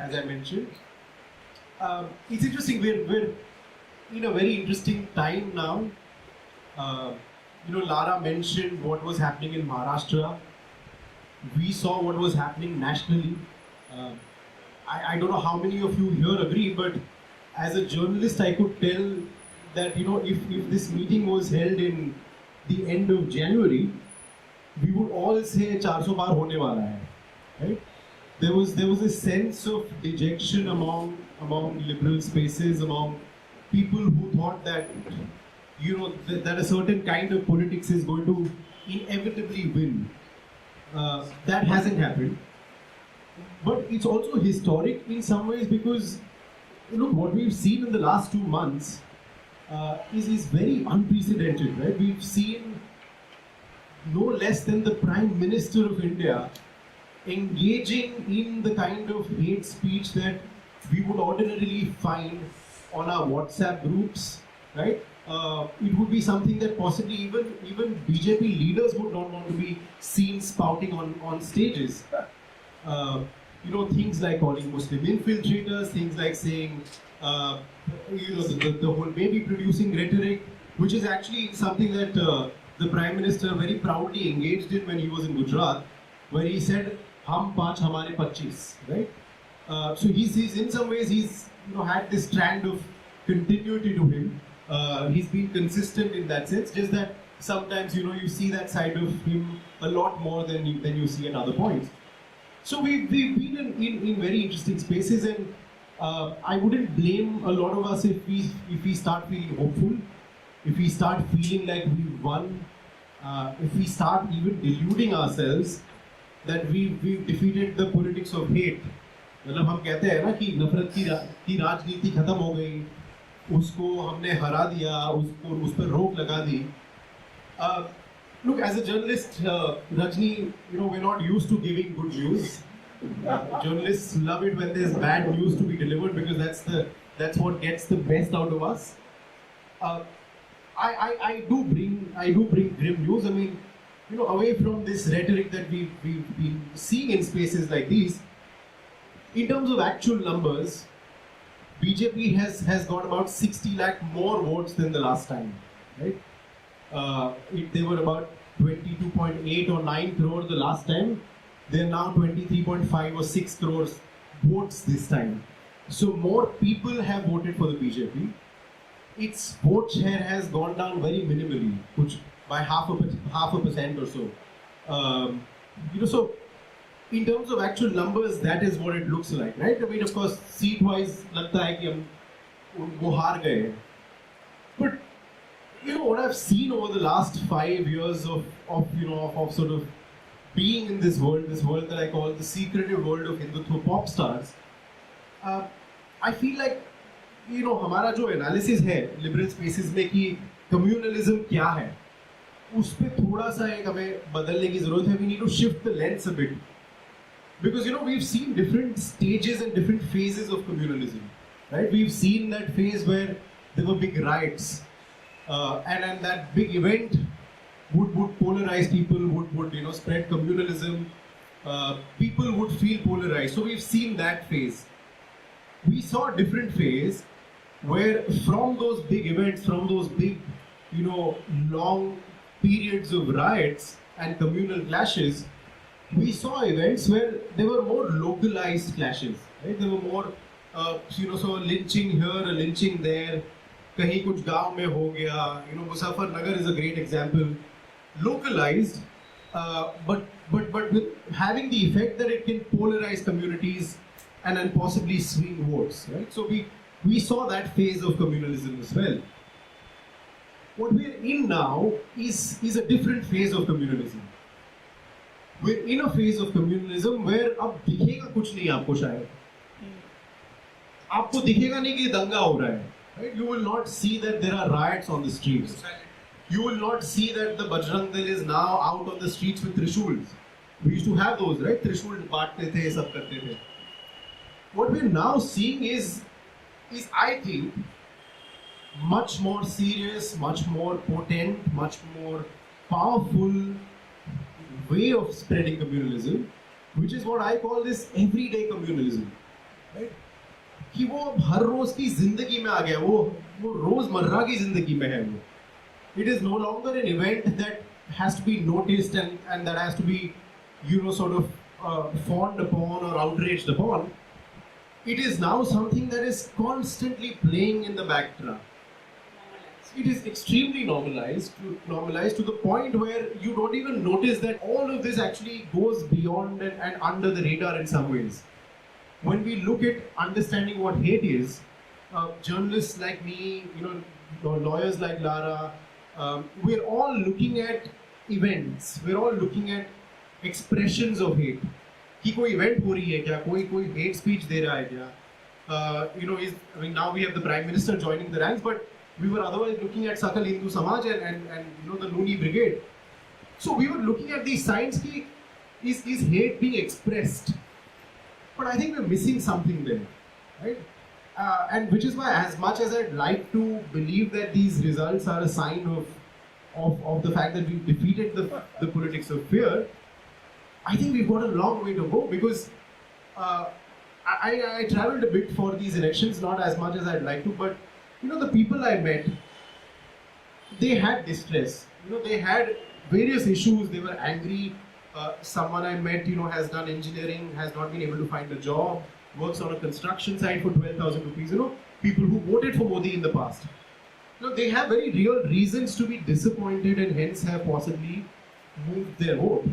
as I mentioned. It's interesting, we're in a very interesting time now. Lara mentioned what was happening in Maharashtra. We saw what was happening nationally. I don't know how many of you here agree, but as a journalist, I could tell that if this meeting was held in the end of January, we would all say 400 par hone wala hai, right? There was a sense of dejection among liberal spaces, among people who thought that that a certain kind of politics is going to inevitably win. That hasn't happened. But it's also historic in some ways because what we've seen in the last 2 months is very unprecedented, right? We've seen no less than the Prime Minister of India engaging in the kind of hate speech that we would ordinarily find on our WhatsApp groups, right? It would be something that possibly even BJP leaders would not want to be seen spouting on stages. Things like calling Muslim infiltrators, things like saying, the whole baby producing rhetoric, which is actually something that the Prime Minister very proudly engaged in when he was in Gujarat, where he said, "Hum panch, hamare 25," right? So he's in some ways he's had this strand of continuity to him. He's been consistent in that sense. Just that sometimes you see that side of him a lot more than you see at other points. So we've been in very interesting spaces, and I wouldn't blame a lot of us if we start feeling hopeful, if we start feeling like we've won, if we start even deluding ourselves that we've defeated the politics of hate. मतलब हम कहते हैं ना कि नफरत की राजनीति खत्म हो गई, उसको हमने हरा दिया, उस पर रोक लगा दी. Look, as a journalist, Rajni, we're not used to giving good news. Journalists love it when there's bad news to be delivered because that's what gets the best out of us. I do bring grim news. I mean, away from this rhetoric that we've been seeing in spaces like these, in terms of actual numbers, BJP has got about 60 lakh more votes than the last time, right? They were about 22.8 or 9 crore the last time. They're now 23.5 or 6 crores votes this time. So more people have voted for the BJP. Its vote share has gone down very minimally, which by half a percent or so. So in terms of actual numbers, that is what it looks like, right? I mean, of course, seat-wise, लगता है कि हम वो हार गए. But what I've seen over the last 5 years of sort of being in this world that I call the secretive world of Hindutva pop stars, I feel like हमारा जो analysis है liberal spaces में कि communalism क्या है, उस पे थोड़ा सा एक हमें बदलने की जरूरत है. We need to shift the lens a bit. Because we've seen different stages and different phases of communalism, right? We've seen that phase where there were big riots, and that big event would polarize people, would spread communalism. People would feel polarized. So we've seen that phase. We saw a different phase where from those big events, from those big, long periods of riots and communal clashes, we saw events where there were more localized clashes, right? There were more, so a lynching here, a lynching there, कहीं कुछ गांव में हो गया, Muzaffarnagar is a great example, localized, but with having the effect that it can polarize communities and then possibly swing votes, right? So we saw that phase of communalism as well. What we're in now is a different phase of communalism. We're in a phase of communalism where अब दिखेगा कुछ नहीं आपको शायद. आपको दिखेगा नहीं कि दंगा हो रहा है. Right? You will not see that there are riots on the streets. You will not see that the Bajrang Dal is now out on the streets with trishuls. We used to have those, right? Trishul बांटते थे, सब करते थे. What we're now seeing is I think much more serious, much more potent, much more powerful way of spreading communalism, which is what I call this everyday communalism. right? कि वो अब हर रोज की जिंदगी में आ गया, वो रोजमर्रा की जिंदगी में है वो. It is no longer an event that has to be noticed and that has to be, sort of fawned upon or outraged upon. It is now something that is constantly playing in the background. It is extremely normalized to the point where you don't even notice that all of this actually goes beyond and under the radar in some ways. When we look at understanding what hate is, journalists like me, lawyers like Lara, we're all looking at events, we're all looking at expressions of hate. कि कोई event हो रही है क्या, कोई hate speech दे रहा है क्या, now we have the Prime Minister joining the ranks, but we were otherwise looking at Sakal Hindu Samaj and the Loony Brigade. So we were looking at these signs ki is hate being expressed? But I think we're missing something there, right? And which is why, as much as I'd like to believe that these results are a sign of the fact that we've defeated the politics of fear, I think we've got a long way to go, because I traveled a bit for these elections, not as much as I'd like to, but the people I met, they had distress. They had various issues. They were angry. Someone I met, has done engineering, has not been able to find a job, works on a construction site for 12,000 rupees. People who voted for Modi in the past. They have very real reasons to be disappointed and hence have possibly moved their vote.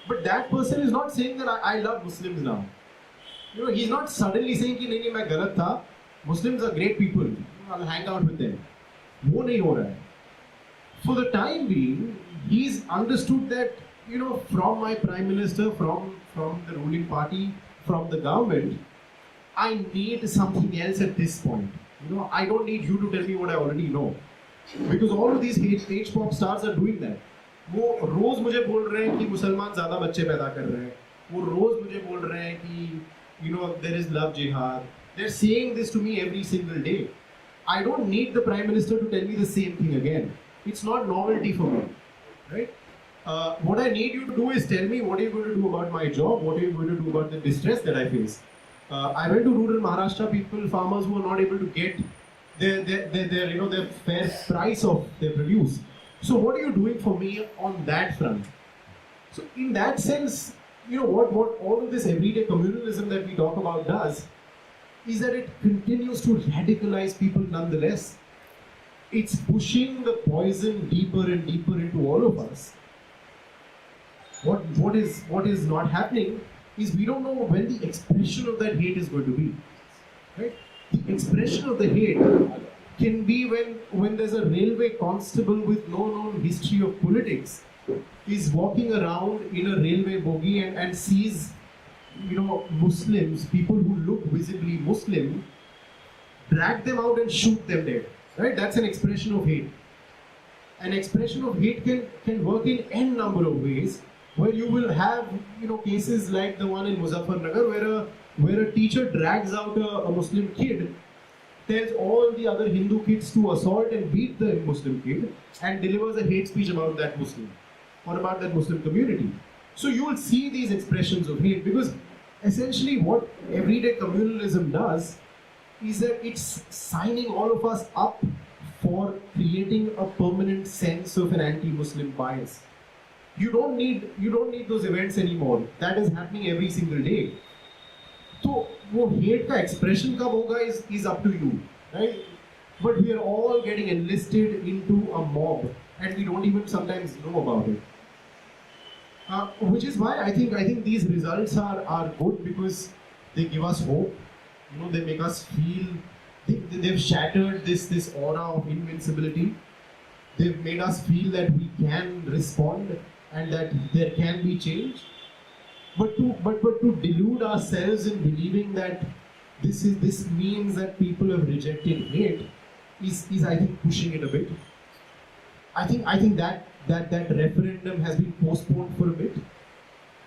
But that person is not saying that I love Muslims now. He's not suddenly saying कि नहीं मैं गलत था. Muslims are great people. I'll hang out with them. वो नहीं हो रहा है. For the time being, he's understood that from my Prime Minister, from the ruling party, from the government, I need something else at this point. I don't need you to tell me what I already know, because all of these H-pop stars are doing that. वो रोज मुझे बोल रहे हैं कि मुसलमान ज़्यादा बच्चे पैदा कर रहे हैं. वो रोज मुझे बोल रहे हैं कि there is love jihad. They're saying this to me every single day. I don't need the Prime Minister to tell me the same thing again. It's not novelty for me, right? What I need you to do is tell me what are you going to do about my job, what are you going to do about the distress that I face. I went to rural Maharashtra, farmers who are not able to get their fair price of their produce. So what are you doing for me on that front? So in that sense, what all of this everyday communalism that we talk about does is that it continues to radicalize people nonetheless. It's pushing the poison deeper and deeper into all of us. What is not happening is we don't know when the expression of that hate is going to be. Right? The expression of the hate can be when there's a railway constable with no known history of politics is walking around in a railway bogie and sees Muslims, people who look visibly Muslim, drag them out and shoot them dead. Right? That's an expression of hate. An expression of hate can work in n number of ways, where you will have cases like the one in Muzaffarnagar where a teacher drags out a Muslim kid, tells all the other Hindu kids to assault and beat the Muslim kid, and delivers a hate speech about that Muslim or about that Muslim community. So you will see these expressions of hate, because essentially what everyday communalism does is that it's signing all of us up for creating a permanent sense of an anti-Muslim bias. You don't need those events anymore. That is happening every single day. So वो hate का expression कब होगा is up to you, right? But we are all getting enlisted into a mob, and we don't even sometimes know about it. Which is why I think these results are good, because they give us hope. They make us feel they've shattered this aura of invincibility. They've made us feel that we can respond and that there can be change. But to delude ourselves in believing that this means that people have rejected hate is I think pushing it a bit. I think that referendum has been postponed for a bit.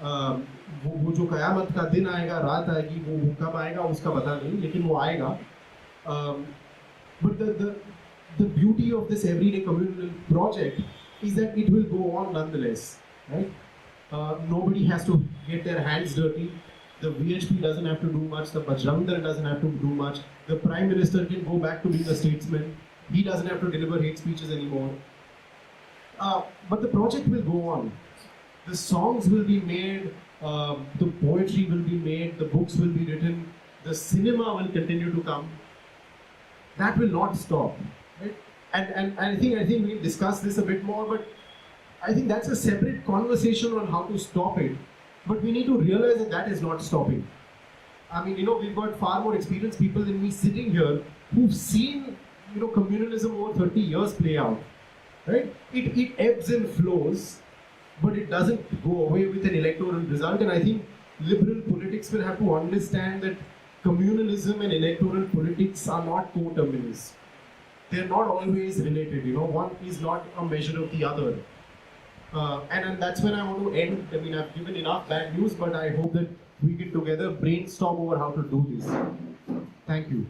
वो जो क़यामत का दिन आएगा, रात आएगी, वो कब आएगा उसका पता नहीं, लेकिन वो आएगा. But the beauty of this everyday communal project is that it will go on nonetheless, right? Nobody has to get their hands dirty. The VHP doesn't have to do much. The Bajrang Dal doesn't have to do much. The Prime Minister can go back to being a statesman. He doesn't have to deliver hate speeches anymore. But the project will go on. The songs will be made, the poetry will be made, the books will be written, the cinema will continue to come. That will not stop. Right? And I think we'll discuss this a bit more, but I think that's a separate conversation on how to stop it. But we need to realize that that is not stopping. I mean, we've got far more experienced people than me sitting here who've seen, communalism over 30 years play out. Right? It ebbs and flows, but it doesn't go away with an electoral result. And I think liberal politics will have to understand that communalism and electoral politics are not coterminous. They're not always related. One is not a measure of the other. And that's when I want to end. I mean, I've given enough bad news, but I hope that we can together brainstorm over how to do this. Thank you.